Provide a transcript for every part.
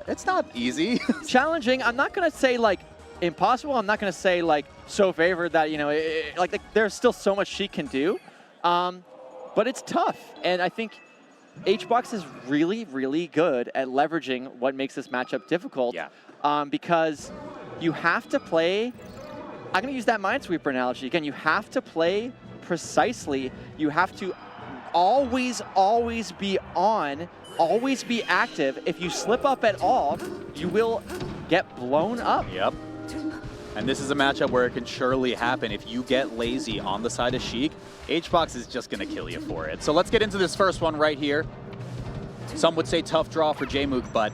It's not easy. Challenging. I'm not going to say, like, impossible. I'm not going to say, like, so favored that, you know, like there's still so much she can do. But it's tough. And I think Hbox is really, really good at leveraging what makes this matchup difficult. Yeah. Because you have to play, I'm going to use that Minesweeper analogy. Again, you have to play precisely. You have to always, always be on, always be active. If you slip up at all, you will get blown up. Yep. And this is a matchup where it can surely happen. If you get lazy on the side of Sheik, Hbox is just going to kill you for it. So let's get into this first one right here. Some would say tough draw for Jmook, but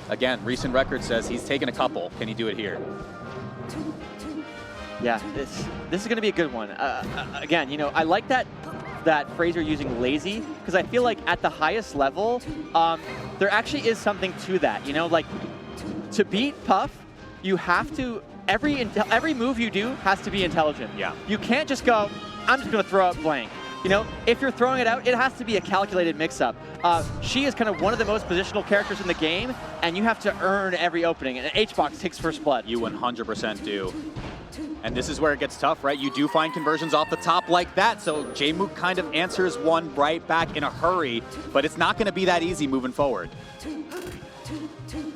again, recent record says he's taken a couple. Can he do it here? Yeah, this is going to be a good one. Again, you know, I like that phrase you're using, lazy, because I feel like at the highest level, there actually is something to that. You know, like to beat Puff, you have to, every move you do has to be intelligent. Yeah. You can't just go, I'm just going to throw out blank. You know, if you're throwing it out, it has to be a calculated mix-up. She is kind of one of the most positional characters in the game, and you have to earn every opening, and Hbox takes first blood. You 100% do. And this is where it gets tough, right? You do find conversions off the top like that, so Jmook kind of answers one right back in a hurry, but it's not going to be that easy moving forward.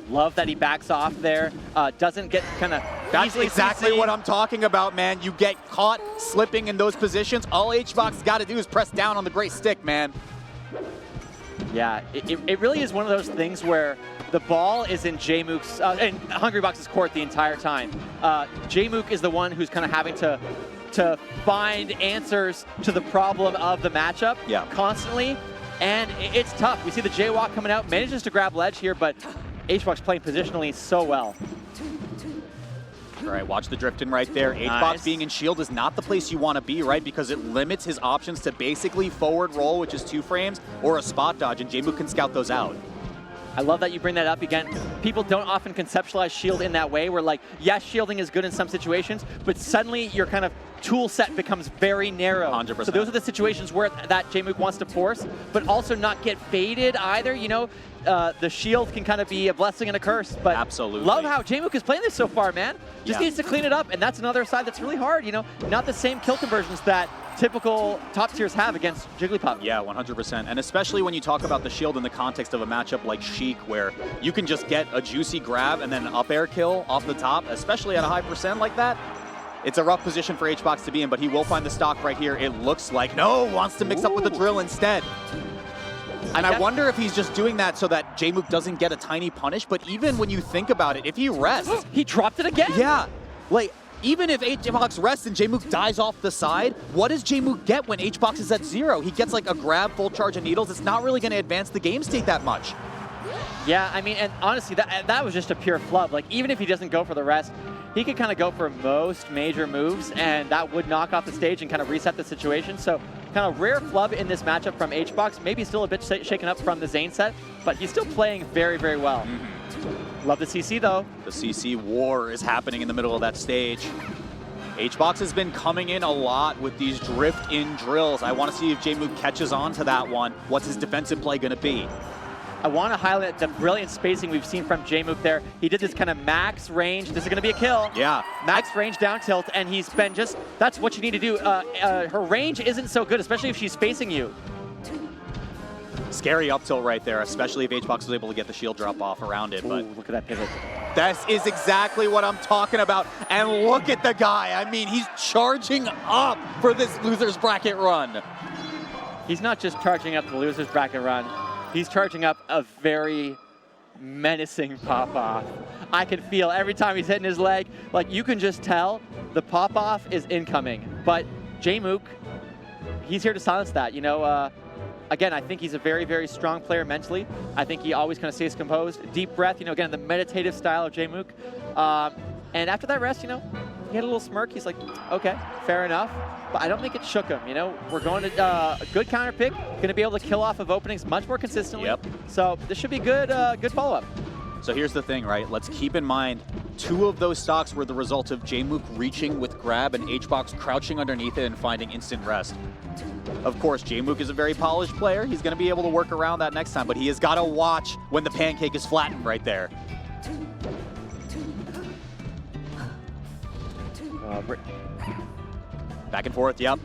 Love that he backs off there, doesn't get kind of That's exactly what I'm talking about, man. You get caught slipping in those positions. All Hbox got to do is press down on the gray stick, man. Yeah, it really is one of those things where the ball is in Jmook's, in Hungrybox's court the entire time. Jmook is the one who's kind of having to find answers to the problem of the matchup constantly, and it's tough. We see the jaywalk coming out, manages to grab ledge here, but Hbox playing positionally so well. All right, watch the drift in right there. Hbox being in shield is not the place you want to be, right? Because it limits his options to basically forward roll, which is 2 frames, or a spot dodge, and Jmook can scout those out. I love that you bring that up again. People don't often conceptualize shield in that way, where like, yes, shielding is good in some situations, but suddenly your kind of tool set becomes very narrow. 100%. So those are the situations where that Jmook wants to force, but also not get faded either. You know, the shield can kind of be a blessing and a curse, but absolutely love how Jmook is playing this so far, man. Just needs to clean it up, and that's another side that's really hard. You know, not the same kill conversions that typical top tiers have against Jigglypuff. Yeah, 100%. And especially when you talk about the shield in the context of a matchup like Sheik, where you can just get a juicy grab and then an up air kill off the top, especially at a high percent like that. It's a rough position for Hbox to be in, but he will find the stock right here. It looks like, no, wants to mix up with the drill instead. And I wonder if he's just doing that so that Jmook doesn't get a tiny punish, but even when you think about it, if he rests... he dropped it again? Yeah. Like, even if Hbox rests and Jmook dies off the side, what does Jmook get when Hbox is at 0? He gets like a grab, full charge of needles. It's not really going to advance the game state that much. Yeah, I mean, and honestly, that was just a pure flub. Like, even if he doesn't go for the rest, he could kind of go for most major moves, and that would knock off the stage and kind of reset the situation. So, kind of rare flub in this matchup from Hbox. Maybe still a bit shaken up from the Zane set, but he's still playing very, very well. Love the CC, though. The CC war is happening in the middle of that stage. Hbox has been coming in a lot with these drift-in drills. I want to see if Jmook catches on to that one. What's his defensive play going to be? I want to highlight the brilliant spacing we've seen from Jmook there. He did this kind of max range. This is going to be a kill. Yeah. Max range down tilt, and he's been just, that's what you need to do. Her range isn't so good, especially if she's facing you. Scary up tilt right there, especially if Hbox was able to get the shield drop off around it. But look at that pivot. This is exactly what I'm talking about. And look at the guy. I mean, he's charging up for this loser's bracket run. He's not just charging up the loser's bracket run. He's charging up a very menacing pop-off. I can feel every time he's hitting his leg, like you can just tell the pop-off is incoming. But Jmook, he's here to silence that. You know, again, I think he's a very, very strong player mentally. I think he always kind of stays composed. Deep breath, you know, again, the meditative style of Jmook. And after that rest, you know, he had a little smirk. He's like, okay, fair enough. But I don't think it shook him, you know. We're going to a good counter pick, going to be able to kill off of openings much more consistently. Yep. So this should be good, good follow-up. So here's the thing, right? Let's keep in mind, 2 of those stocks were the result of Jmook reaching with grab and Hbox crouching underneath it and finding instant rest. Of course, Jmook is a very polished player. He's going to be able to work around that next time, but he has got to watch when the pancake is flattened right there. Back and forth, yep.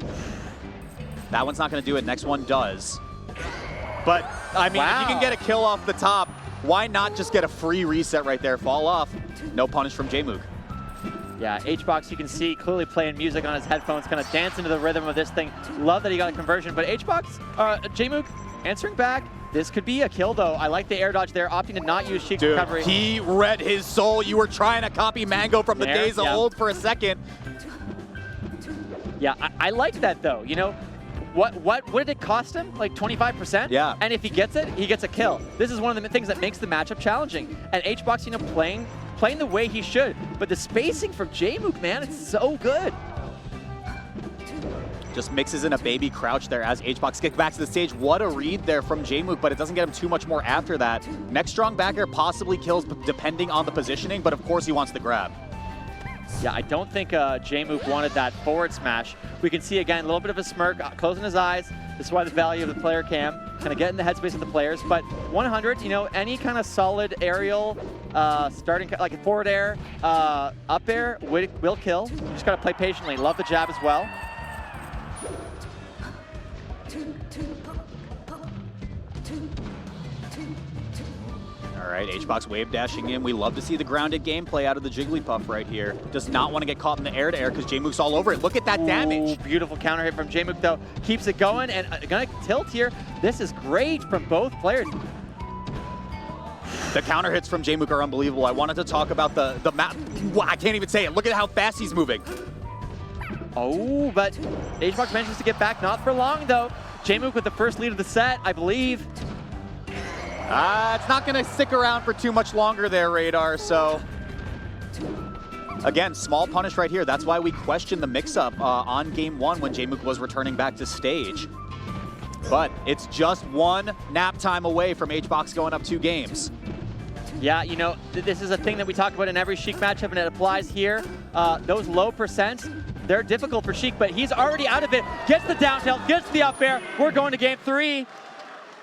That one's not going to do it. Next one does. But, I mean, if you can get a kill off the top, why not just get a free reset right there? Fall off. No punish from Jmook. Yeah, Hbox, you can see clearly playing music on his headphones, kind of dancing to the rhythm of this thing. Love that he got a conversion, but Jmook answering back. This could be a kill, though. I like the air dodge there, opting to not use Sheik's recovery. He read his soul. You were trying to copy Mango from the days of old for a second. Yeah, I like that, though. You know, what did it cost him? Like 25%? Yeah. And if he gets it, he gets a kill. This is one of the things that makes the matchup challenging. And Hbox, you know, playing the way he should. But the spacing from Jmook, man, it's so good. Just mixes in a baby crouch there as Hbox gets back to the stage. What a read there from Jmook, but it doesn't get him too much more after that. Next strong back air possibly kills depending on the positioning, but of course he wants the grab. Yeah, I don't think Jmook wanted that forward smash. We can see, again, a little bit of a smirk, closing his eyes. This is why the value of the player cam, kind of get in the headspace of the players. But 100, you know, any kind of solid aerial, starting like a forward air, up air will kill. You just got to play patiently. Love the jab as well. All right, Hbox wave dashing in. We love to see the grounded gameplay out of the Jigglypuff right here. Does not want to get caught in the air-to-air because Jmook's all over it. Look at that damage. Beautiful counter hit from Jmook, though. Keeps it going and gonna tilt here. This is great from both players. The counter hits from Jmook are unbelievable. I wanted to talk about the map. I can't even say it. Look at how fast he's moving. Oh, but Hbox manages to get back. Not for long, though. Jmook with the first lead of the set, I believe. It's not going to stick around for too much longer there, Radar, so... Again, small punish right here. That's why we questioned the mix-up on game one when Jmook was returning back to stage. But it's just one nap time away from Hbox going up 2 games. Yeah, you know, this is a thing that we talk about in every Sheik matchup, and it applies here. Those low percents, they're difficult for Sheik, but he's already out of it. Gets the down tilt, gets the up air. We're going to game 3.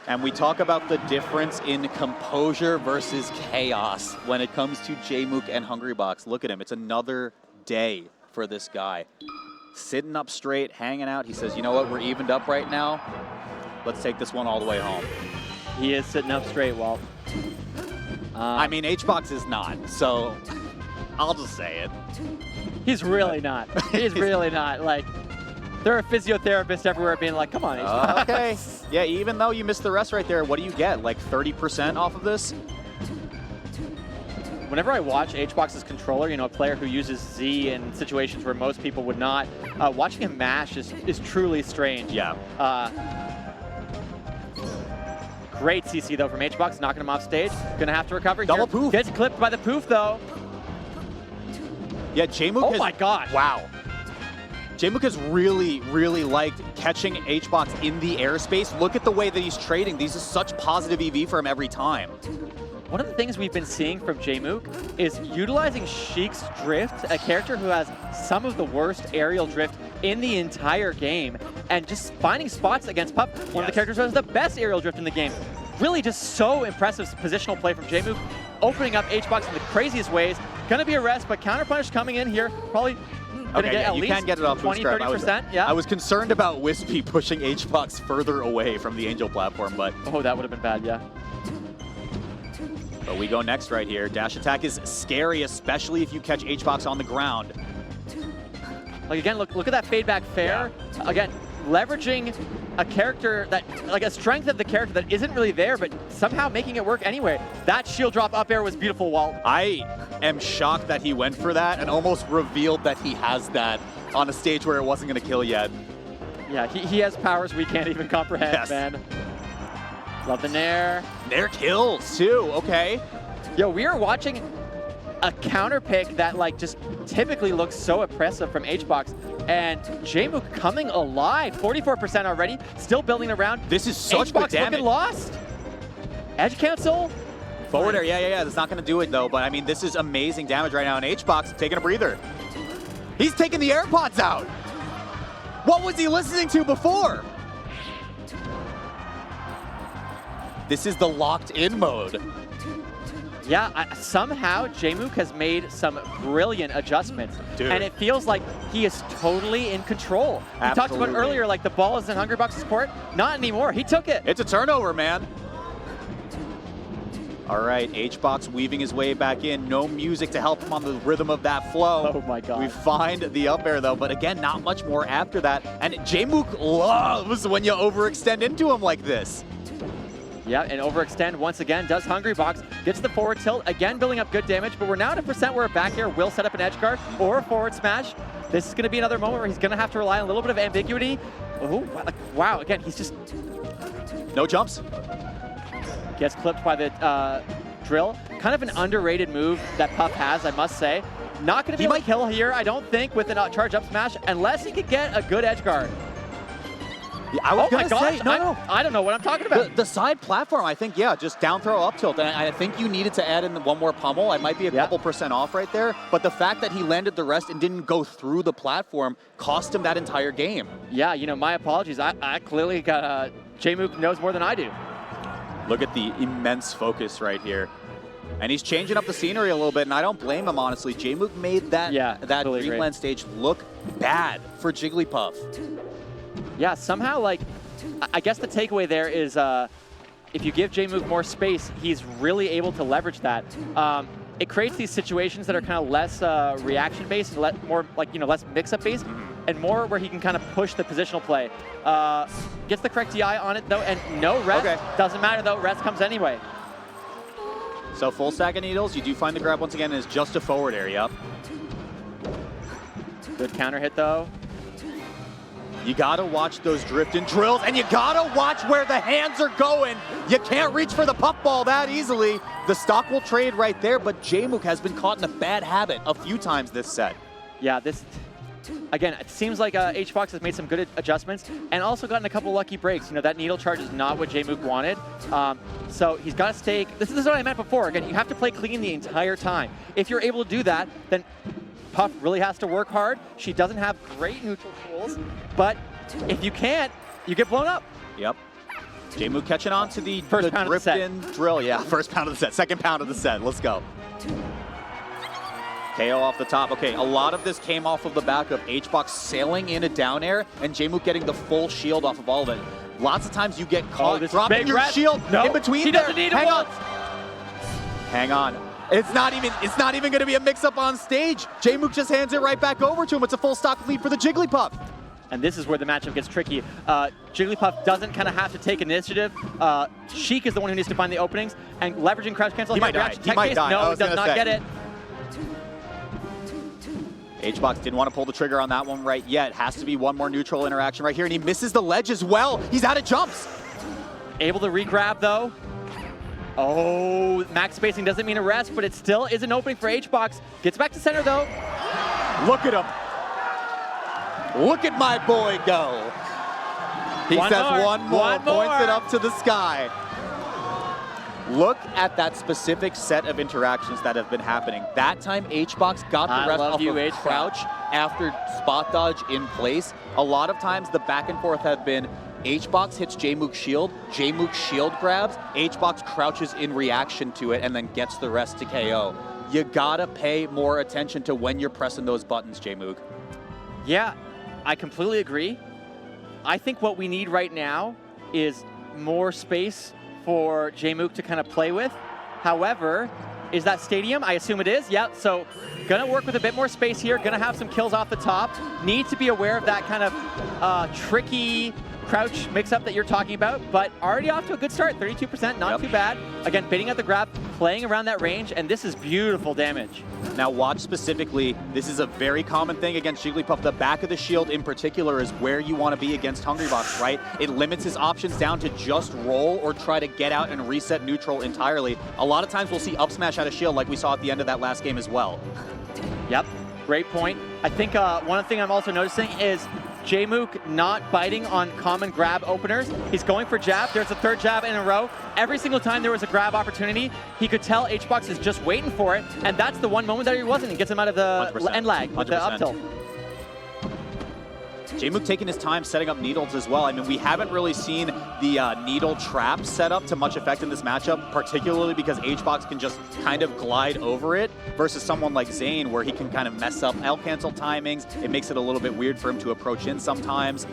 And we talk about the difference in composure versus chaos when it comes to Jmook and Hungrybox. Look at him. It's another day for this guy. Sitting up straight, hanging out. He says, you know what? We're evened up right now. Let's take this one all the way home. He is sitting up straight, Walt. I mean, Hbox is not, so I'll just say it. He's really not. He's really not. Like, there are physiotherapists everywhere being like, come on, Hbox. Okay. Yeah, even though you missed the rest right there, what do you get? Like 30% off of this? Whenever I watch Hbox's controller, you know, a player who uses Z in situations where most people would not, watching him mash is truly strange. Yeah. Great CC, though, from Hbox, knocking him off stage. Gonna have to recover Double here. poof. Gets clipped by the poof, though. Yeah, Jmook Oh my gosh. Wow. Jmook has really, really liked catching Hbox in the airspace. Look at the way that he's trading. These are such positive EV for him every time. One of the things we've been seeing from Jmook is utilizing Sheik's drift, a character who has some of the worst aerial drift in the entire game, and just finding spots against Pup, one of the characters who has the best aerial drift in the game. Really just so impressive positional play from Jmook, opening up Hbox in the craziest ways. Gonna be a rest, but counter punish coming in here, probably gonna get at you least can get it off 20-30%. Yeah. I was concerned about Wispy pushing Hbox further away from the Angel platform, but... Oh, that would have been bad, yeah. But we go next right here. Dash attack is scary, especially if you catch Hbox on the ground. Like, again, look at that fade back fair. Yeah. Again, leveraging a character that, like a strength of the character that isn't really there, but somehow making it work anyway. That shield drop up air was beautiful, Walt. I am shocked that he went for that and almost revealed that he has that on a stage where it wasn't going to kill yet. Yeah, he has powers we can't even comprehend, man. Love the Nair. Nair kills, too. Okay. Yo, we are watching a counter pick that, like, just typically looks so oppressive from Hbox. And Jmook coming alive. 44% already. Still building around. This is such Hbox good damage. looking lost. Edge cancel. Forward air, yeah. That's not going to do it, though. But, I mean, this is amazing damage right now. And Hbox taking a breather. He's taking the AirPods out. What was he listening to before? This is the locked-in mode. Yeah, somehow Jmook has made some brilliant adjustments. Dude. And it feels like he is totally in control. We talked about earlier, like the ball is in Hungrybox's court. Not anymore. He took it. It's a turnover, man. All right, Hbox weaving his way back in. No music to help him on the rhythm of that flow. Oh my God. We find the up air though, but again, not much more after that. And Jmook loves when you overextend into him like this. Yeah, and overextend once again does Hungrybox. Gets the forward tilt, again building up good damage, but we're now at a percent where a back air will set up an edge guard or a forward smash. This is going to be another moment where he's going to have to rely on a little bit of ambiguity. Oh, wow, again, he's just... No jumps. Gets clipped by the drill. Kind of an underrated move that Puff has, I must say. Not going to be able to kill here, I don't think, with a charge up smash, unless he could get a good edge guard. Yeah, I was my gosh, I don't know what I'm talking about. The side platform, I think, yeah, just down throw up tilt. And I think you needed to add in one more pummel. I might be a couple percent off right there. But the fact that he landed the rest and didn't go through the platform cost him that entire game. Yeah, you know, my apologies. I clearly got, Jmook knows more than I do. Look at the immense focus right here. And he's changing up the scenery a little bit, and I don't blame him, honestly. Jmook made that Dreamland stage look bad for Jigglypuff. Yeah, somehow, like, I guess the takeaway there is if you give Jmook more space, he's really able to leverage that. It creates these situations that are kind of less reaction-based and more, like, you know, less mix-up based, and more where he can kind of push the positional play. Gets the correct DI on it, though, and no rest. Okay. Doesn't matter, though. Rest comes anyway. So full stack of needles, you do find the grab once again, and it's just a forward area. Good counter hit, though. You gotta watch those drift and drills, and you gotta watch where the hands are going. You can't reach for the puffball that easily. The stock will trade right there, but Jmook has been caught in a bad habit a few times this set. Yeah, this, again, it seems like Hbox has made some good adjustments and also gotten a couple lucky breaks. You know, that needle charge is not what Jmook wanted. So he's got to stay, this is what I meant before. Again, you have to play clean the entire time. If you're able to do that, then Puff really has to work hard. She doesn't have great neutral tools, but if you can't, you get blown up. Yep. Jmook catching on to the first pound drift of the set. In drill. Yeah, first pound of the set, second pound of the set. Let's go. KO off the top. Okay, a lot of this came off of the back of Hbox sailing in a down air and Jmook getting the full shield off of all of it. Lots of times you get caught dropping your shield in between. He doesn't need it. Hang on. Hang on. It's not even going to be a mix-up on stage. Jmook just hands it right back over to him. It's a full stock lead for the Jigglypuff. And this is where the matchup gets tricky. Jigglypuff doesn't kind of have to take initiative. Sheik is the one who needs to find the openings, and leveraging crouch cancel. He might die. He might die. No, he does not get it. Hbox didn't want to pull the trigger on that one right yet. Has to be one more neutral interaction right here, and he misses the ledge as well. He's out of jumps. Able to re-grab, though. Oh, max spacing doesn't mean a rest, but it still is an opening for Hbox. Gets back to center, though. Look at him. Look at my boy go. He says one more, points it up to the sky. Look at that specific set of interactions that have been happening. That time, Hbox got the rest off of crouch after spot dodge in place. A lot of times, the back and forth have been Hbox hits Jmook's shield grabs, Hbox crouches in reaction to it, and then gets the rest to KO. You gotta pay more attention to when you're pressing those buttons, Jmook. Yeah, I completely agree. I think what we need right now is more space for Jmook to kind of play with. However, is that stadium? I assume it is. Yeah, so gonna work with a bit more space here, gonna have some kills off the top. Need to be aware of that kind of tricky crouch mix-up that you're talking about, but already off to a good start, 32%, not too bad. Again, baiting at the grab, playing around that range, and this is beautiful damage. Now watch specifically, this is a very common thing against Jigglypuff. The back of the shield in particular is where you want to be against Hungrybox, right? It limits his options down to just roll or try to get out and reset neutral entirely. A lot of times we'll see up smash out of shield like we saw at the end of that last game as well. Yep, great point. I think one thing I'm also noticing is Jmook not biting on common grab openers. He's going for jab. There's a third jab in a row. Every single time there was a grab opportunity, he could tell Hbox is just waiting for it, and that's the one moment that he wasn't. He gets him out of the end lag with the up tilt. Jmook taking his time setting up needles as well. I mean, we haven't really seen the needle trap set up to much effect in this matchup, particularly because Hbox can just kind of glide over it versus someone like Zane where he can kind of mess up L cancel timings. It makes it a little bit weird for him to approach in sometimes.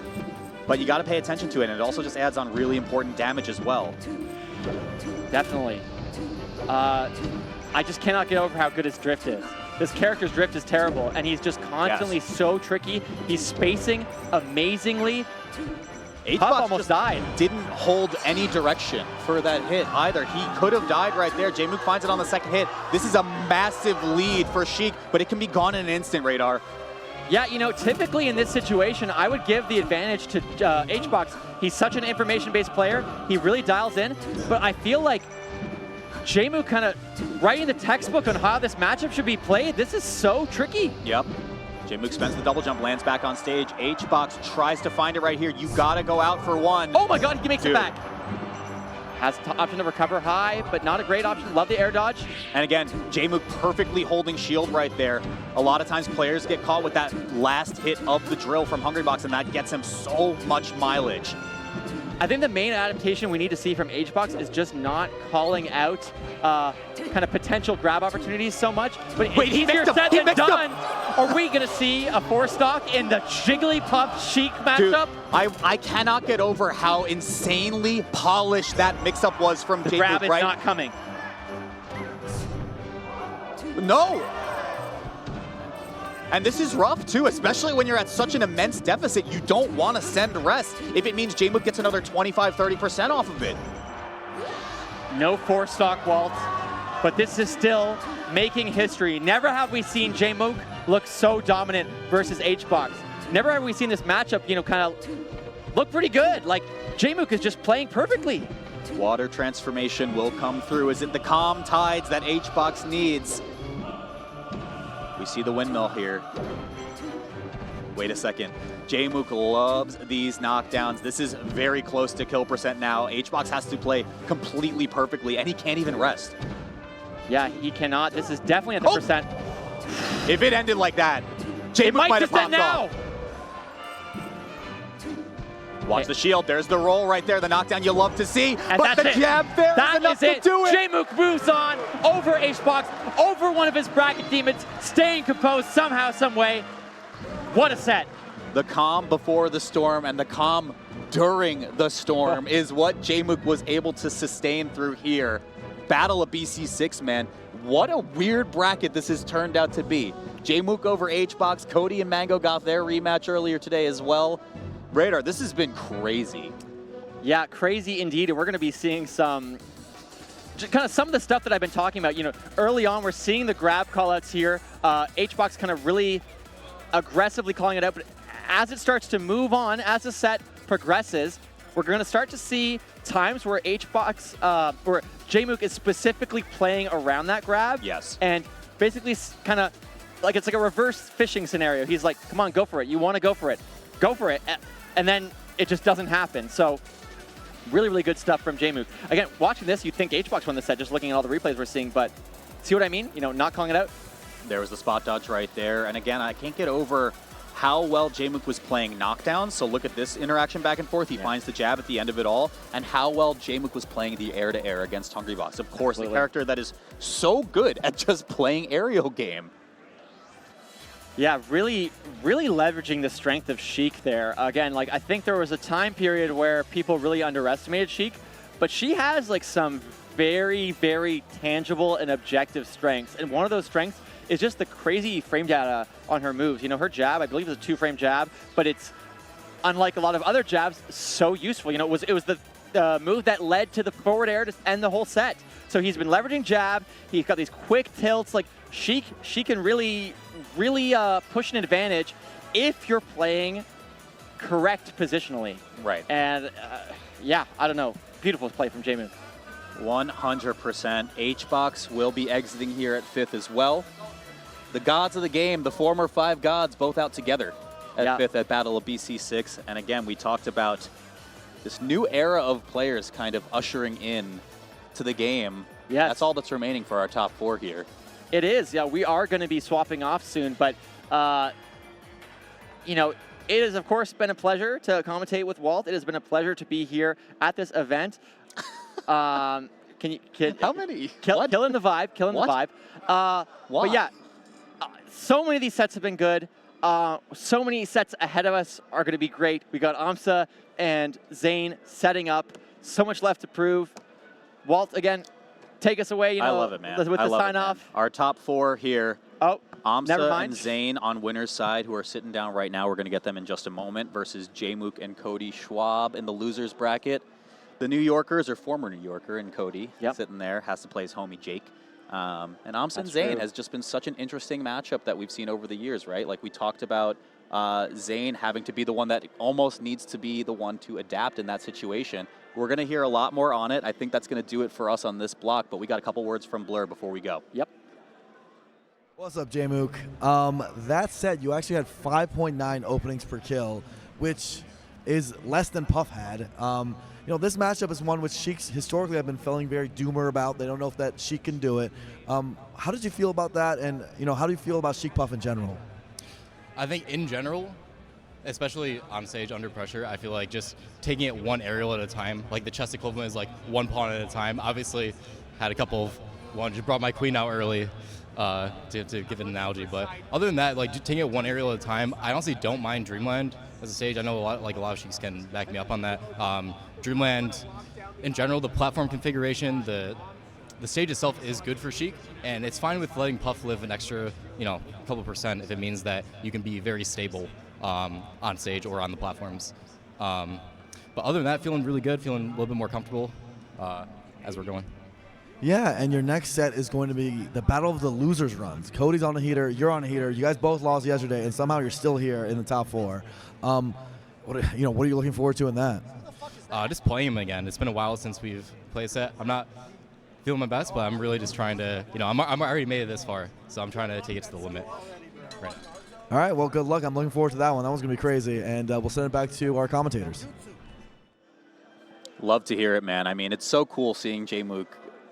But you got to pay attention to it, and it also just adds on really important damage as well. Definitely. I just cannot get over how good his drift is. This character's drift is terrible, and he's just constantly so tricky. He's spacing amazingly. Hbox almost died. Didn't hold any direction for that hit either. He could have died right there. Jmook finds it on the second hit. This is a massive lead for Sheik, but it can be gone in an instant, Radar. Yeah, you know, typically in this situation, I would give the advantage to Hbox. He's such an information-based player. He really dials in, but I feel like Jmook kind of writing the textbook on how this matchup should be played. This is so tricky. Yep. Jmook spends the double jump, lands back on stage. Hbox tries to find it right here. You gotta go out for one. Oh my god, he makes it back. Has the option to recover high, but not a great option. Love the air dodge. And again, Jmook perfectly holding shield right there. A lot of times players get caught with that last hit of the drill from Hungrybox, and that gets him so much mileage. I think the main adaptation we need to see from Hbox is just not calling out kind of potential grab opportunities so much. But wait, easier said than done. Are we going to see a 4-stock in the Jigglypuff Sheik matchup? Dude, I cannot get over how insanely polished that mix-up was from Jmook, grab is right? not coming. No! And this is rough too, especially when you're at such an immense deficit. You don't want to send rest if it means Jmook gets another 25-30% off of it. No 4-stock waltz, but this is still making history. Never have we seen Jmook look so dominant versus Hbox. Never have we seen this matchup, you know, kind of look pretty good. Like, Jmook is just playing perfectly. Water transformation will come through. Is it the calm tides that Hbox needs? We see the windmill here. Wait a second. Jmook loves these knockdowns. This is very close to kill percent now. Hbox has to play completely perfectly, and he can't even rest. Yeah, he cannot. This is definitely at the percent. If it ended like that, Jmook might have popped off. Watch the shield. There's the roll right there. The knockdown you love to see. And but the jab fair is enough to do it. Jmook moves on over Hbox, over one of his bracket demons, staying composed somehow, some way. What a set. The calm before the storm and the calm during the storm is what Jmook was able to sustain through here. Battle of BC6, man. What a weird bracket this has turned out to be. Jmook over Hbox. Cody and Mango got their rematch earlier today as well. Radar, this has been crazy. Yeah, crazy indeed. And we're going to be seeing some of the stuff that I've been talking about. You know, early on, we're seeing the grab callouts here. Hbox kind of really aggressively calling it out. But as it starts to move on, as the set progresses, we're going to start to see times where Hbox, where Jmook is specifically playing around that grab. Yes. And basically kind of like it's like a reverse fishing scenario. He's like, come on, go for it. You want to go for it. Go for it. And then it just doesn't happen. So really, really good stuff from Jmook. Again, watching this, you'd think Hbox won the set just looking at all the replays we're seeing, but see what I mean? You know, not calling it out. There was the spot dodge right there. And again, I can't get over how well Jmook was playing knockdowns. So look at this interaction back and forth. He finds the jab at the end of it all. And how well Jmook was playing the air-to-air against Hungrybox. Of course, the character that is so good at just playing aerial game. Yeah, really, really leveraging the strength of Sheik there. Again, like I think there was a time period where people really underestimated Sheik, but she has like some very, very tangible and objective strengths. And one of those strengths is just the crazy frame data on her moves. You know, her jab, I believe, is a 2-frame jab, but it's unlike a lot of other jabs, so useful. You know, it was the move that led to the forward air to end the whole set. So he's been leveraging jab. He's got these quick tilts. Like Sheik can really push an advantage if you're playing correct positionally. Right. And yeah, I don't know. Beautiful play from Jmook. 100%. Hbox will be exiting here at 5th as well. The gods of the game, the former 5 gods, both out together at 5th at Battle of BC6. And again, we talked about this new era of players kind of ushering in to the game. Yes. That's all that's remaining for our top 4 here. It is. Yeah, we are going to be swapping off soon, but you know, it has, of course, been a pleasure to commentate with Walt. It has been a pleasure to be here at this event. How many? Killing the vibe. Killing the vibe. But yeah, so many of these sets have been good. So many sets ahead of us are going to be great. We got Amsa and Zane setting up. So much left to prove. Walt, again, take us away. I love it, man. With the sign off. Our top 4 here. Oh, Amsa and Zane on winner's side, who are sitting down right now. We're going to get them in just a moment, versus Jmook and Cody Schwab in the losers bracket. The New Yorkers, or former New Yorker, and Cody sitting there, has to play his homie Jake. And Amsa and Zane has just been such an interesting matchup that we've seen over the years, right? Like we talked about Zane having to be the one that almost needs to be the one to adapt in that situation. We're going to hear a lot more on it. I think that's going to do it for us on this block, but we got a couple words from Blur before we go. Yep. What's up, Jmook? That said, you actually had 5.9 openings per kill, which is less than Puff had. You know, this matchup is one which Sheiks historically have been feeling very doomer about. They don't know if that Sheik can do it. How did you feel about that? And, you know, how do you feel about Sheik Puff in general? I think in general, especially on stage under pressure, I feel like just taking it one aerial at a time, like the chess equivalent is like one pawn at a time. Obviously, had a couple of one, just brought my queen out early. To give an analogy, but other than that, like just taking it one aerial at a time, I honestly don't mind Dreamland as a stage. I know a lot of Sheiks can back me up on that. Dreamland, in general, the platform configuration, the stage itself is good for Sheik, and it's fine with letting Puff live an extra, couple percent if it means that you can be very stable on stage or on the platforms. But other than that, feeling really good, feeling a little bit more comfortable as we're going. Yeah, and your next set is going to be the battle of the losers runs. Cody's on the heater, you're on the heater. You guys both lost yesterday, and somehow you're still here in the top 4. What are you looking forward to in that? Just playing him again. It's been a while since we've played a set. I'm not feeling my best, but I'm really just trying to, I'm already made it this far, so I'm trying to take it to the limit. Right. All right, well, good luck. I'm looking forward to that one. That one's going to be crazy, and we'll send it back to our commentators. Love to hear it, man. I mean, it's so cool seeing Jmook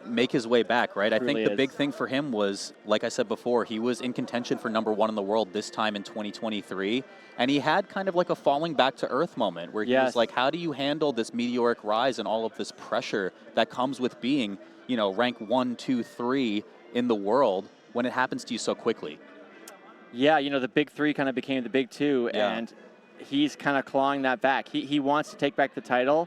make his way back, right? I think the big thing for him was, like I said before, he was in contention for #1 in the world this time in 2023, and he had kind of like a falling back to earth moment where he was like, how do you handle this meteoric rise and all of this pressure that comes with being, rank 1, 2, 3 in the world when it happens to you so quickly? Yeah, the big 3 kind of became the big 2, and he's kind of clawing that back. He wants to take back the title,